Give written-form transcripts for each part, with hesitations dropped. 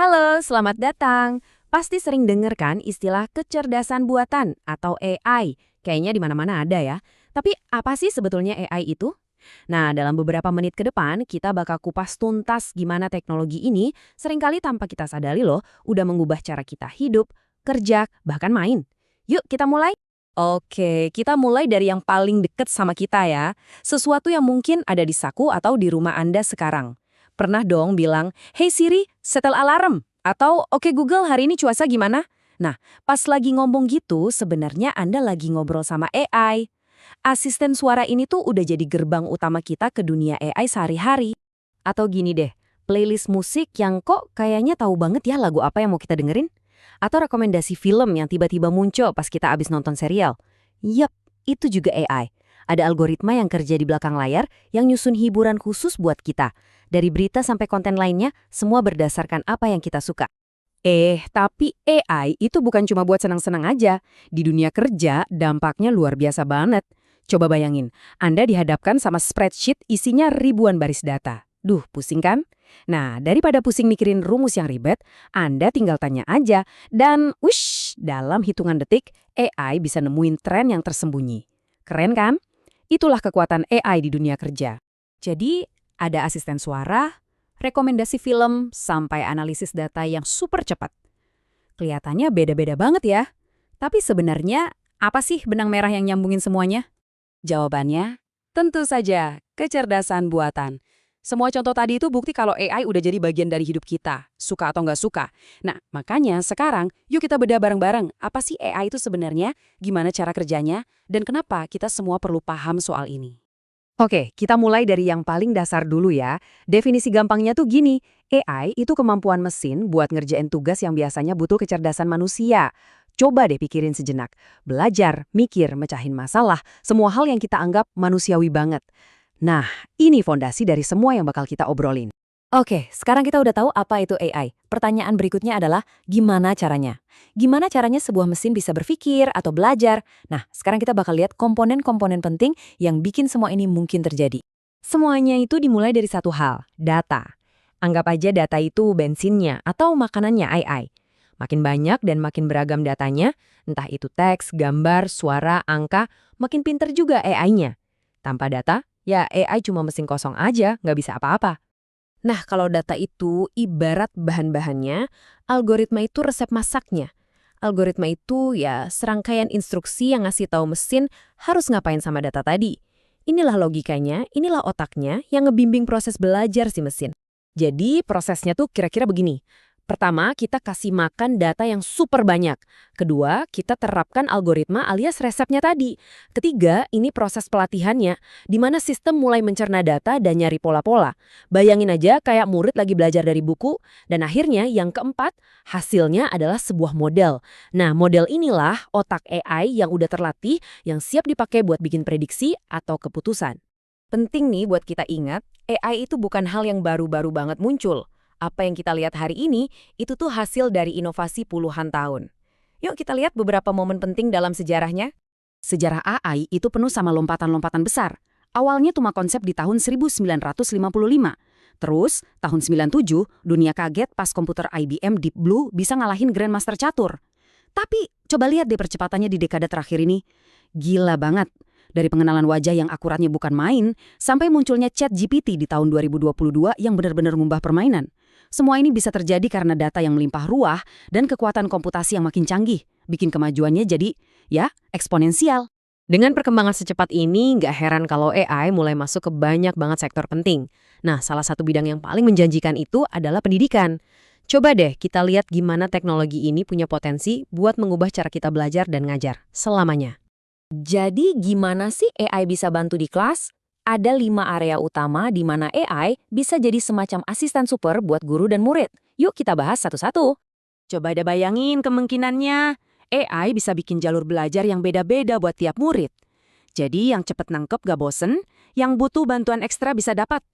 Halo, selamat datang. Pasti sering dengar kan istilah kecerdasan buatan atau AI. Kayaknya di mana-mana ada ya. Tapi apa sih sebetulnya AI itu? Nah, dalam beberapa menit ke depan, kita bakal kupas tuntas gimana teknologi ini seringkali tanpa kita sadari loh, udah mengubah cara kita hidup, kerja, bahkan main. Yuk, kita mulai. Oke, kita mulai dari yang paling deket sama kita ya. Sesuatu yang mungkin ada di saku atau di rumah Anda sekarang. Pernah dong bilang, "Hey Siri, setel alarm." Atau, "Oke Google, hari ini cuaca gimana?" Nah, pas lagi ngomong gitu, sebenarnya Anda lagi ngobrol sama AI. Asisten suara ini tuh udah jadi gerbang utama kita ke dunia AI sehari-hari. Atau gini deh, playlist musik yang kok kayaknya tahu banget ya lagu apa yang mau kita dengerin? Atau rekomendasi film yang tiba-tiba muncul pas kita abis nonton serial? Yap, itu juga AI. Ada algoritma yang kerja di belakang layar yang nyusun hiburan khusus buat kita. Dari berita sampai konten lainnya, semua berdasarkan apa yang kita suka. Tapi AI itu bukan cuma buat senang-senang aja. Di dunia kerja, dampaknya luar biasa banget. Coba bayangin, Anda dihadapkan sama spreadsheet isinya ribuan baris data. Duh, pusing kan? Nah, daripada pusing mikirin rumus yang ribet, Anda tinggal tanya aja. Dan, wush, dalam hitungan detik, AI bisa nemuin tren yang tersembunyi. Keren kan? Itulah kekuatan AI di dunia kerja. Jadi, ada asisten suara, rekomendasi film, sampai analisis data yang super cepat. Kelihatannya beda-beda banget ya. Tapi sebenarnya, apa sih benang merah yang nyambungin semuanya? Jawabannya, tentu saja, kecerdasan buatan. Semua contoh tadi itu bukti kalau AI udah jadi bagian dari hidup kita, suka atau nggak suka. Nah, makanya sekarang yuk kita bedah bareng-bareng apa sih AI itu sebenarnya, gimana cara kerjanya, dan kenapa kita semua perlu paham soal ini. Oke, kita mulai dari yang paling dasar dulu ya. Definisi gampangnya tuh gini, AI itu kemampuan mesin buat ngerjain tugas yang biasanya butuh kecerdasan manusia. Coba deh pikirin sejenak. Belajar, mikir, mecahin masalah, semua hal yang kita anggap manusiawi banget. Nah, ini fondasi dari semua yang bakal kita obrolin. Oke, sekarang kita udah tahu apa itu AI. Pertanyaan berikutnya adalah, gimana caranya? Gimana caranya sebuah mesin bisa berpikir atau belajar? Nah, sekarang kita bakal lihat komponen-komponen penting yang bikin semua ini mungkin terjadi. Semuanya itu dimulai dari satu hal, data. Anggap aja data itu bensinnya atau makanannya AI. Makin banyak dan makin beragam datanya, entah itu teks, gambar, suara, angka, makin pinter juga AI-nya. Tanpa data, ya AI cuma mesin kosong aja, nggak bisa apa-apa. Nah, kalau data itu ibarat bahan-bahannya, algoritma itu resep masaknya. Algoritma itu ya serangkaian instruksi yang ngasih tahu mesin harus ngapain sama data tadi. Inilah logikanya, inilah otaknya yang ngebimbing proses belajar si mesin. Jadi prosesnya tuh kira-kira begini. Pertama, kita kasih makan data yang super banyak. Kedua, kita terapkan algoritma alias resepnya tadi. Ketiga, ini proses pelatihannya, di mana sistem mulai mencerna data dan nyari pola-pola. Bayangin aja kayak murid lagi belajar dari buku, dan akhirnya yang keempat, hasilnya adalah sebuah model. Nah, model inilah otak AI yang udah terlatih, yang siap dipakai buat bikin prediksi atau keputusan. Penting nih buat kita ingat, AI itu bukan hal yang baru-baru banget muncul. Apa yang kita lihat hari ini, itu tuh hasil dari inovasi puluhan tahun. Yuk kita lihat beberapa momen penting dalam sejarahnya. Sejarah AI itu penuh sama lompatan-lompatan besar. Awalnya cuma konsep di tahun 1955. Terus, tahun 97, dunia kaget pas komputer IBM Deep Blue bisa ngalahin Grandmaster catur. Tapi, coba lihat deh percepatannya di dekade terakhir ini. Gila banget. Dari pengenalan wajah yang akuratnya bukan main, sampai munculnya ChatGPT di tahun 2022 yang benar-benar ngubah permainan. Semua ini bisa terjadi karena data yang melimpah ruah dan kekuatan komputasi yang makin canggih, bikin kemajuannya jadi, ya, eksponensial. Dengan perkembangan secepat ini, nggak heran kalau AI mulai masuk ke banyak banget sektor penting. Nah, salah satu bidang yang paling menjanjikan itu adalah pendidikan. Coba deh kita lihat gimana teknologi ini punya potensi buat mengubah cara kita belajar dan ngajar selamanya. Jadi gimana sih AI bisa bantu di kelas? Ada 5 area utama di mana AI bisa jadi semacam asisten super buat guru dan murid. Yuk kita bahas satu-satu. Coba deh bayangin kemungkinannya. AI bisa bikin jalur belajar yang beda-beda buat tiap murid. Jadi yang cepet nangkep gak bosen, yang butuh bantuan ekstra bisa dapat.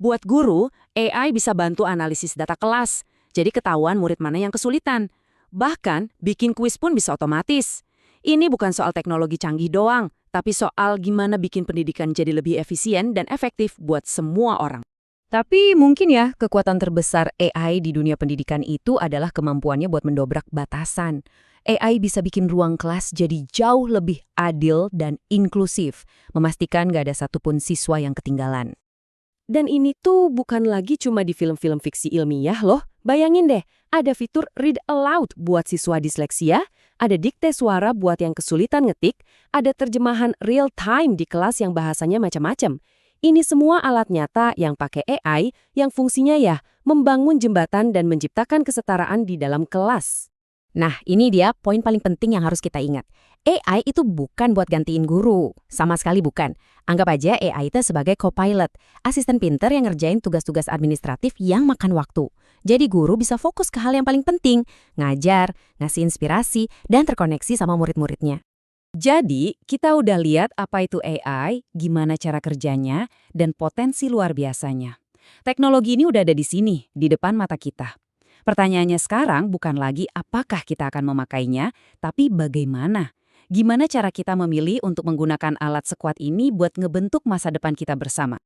Buat guru, AI bisa bantu analisis data kelas. Jadi ketahuan murid mana yang kesulitan. Bahkan bikin kuis pun bisa otomatis. Ini bukan soal teknologi canggih doang, tapi soal gimana bikin pendidikan jadi lebih efisien dan efektif buat semua orang. Tapi mungkin ya, kekuatan terbesar AI di dunia pendidikan itu adalah kemampuannya buat mendobrak batasan. AI bisa bikin ruang kelas jadi jauh lebih adil dan inklusif, memastikan nggak ada satupun siswa yang ketinggalan. Dan ini tuh bukan lagi cuma di film-film fiksi ilmiah loh. Bayangin deh, ada fitur read aloud buat siswa disleksia, ada dikte suara buat yang kesulitan ngetik, ada terjemahan real time di kelas yang bahasanya macam-macam. Ini semua alat nyata yang pakai AI yang fungsinya ya membangun jembatan dan menciptakan kesetaraan di dalam kelas. Nah, ini dia poin paling penting yang harus kita ingat. AI itu bukan buat gantiin guru, sama sekali bukan. Anggap aja AI itu sebagai co-pilot, asisten pinter yang ngerjain tugas-tugas administratif yang makan waktu. Jadi guru bisa fokus ke hal yang paling penting, ngajar, ngasih inspirasi, dan terkoneksi sama murid-muridnya. Jadi, kita udah lihat apa itu AI, gimana cara kerjanya, dan potensi luar biasanya. Teknologi ini udah ada di sini, di depan mata kita. Pertanyaannya sekarang bukan lagi apakah kita akan memakainya, tapi bagaimana. Gimana cara kita memilih untuk menggunakan alat sekuat ini buat ngebentuk masa depan kita bersama?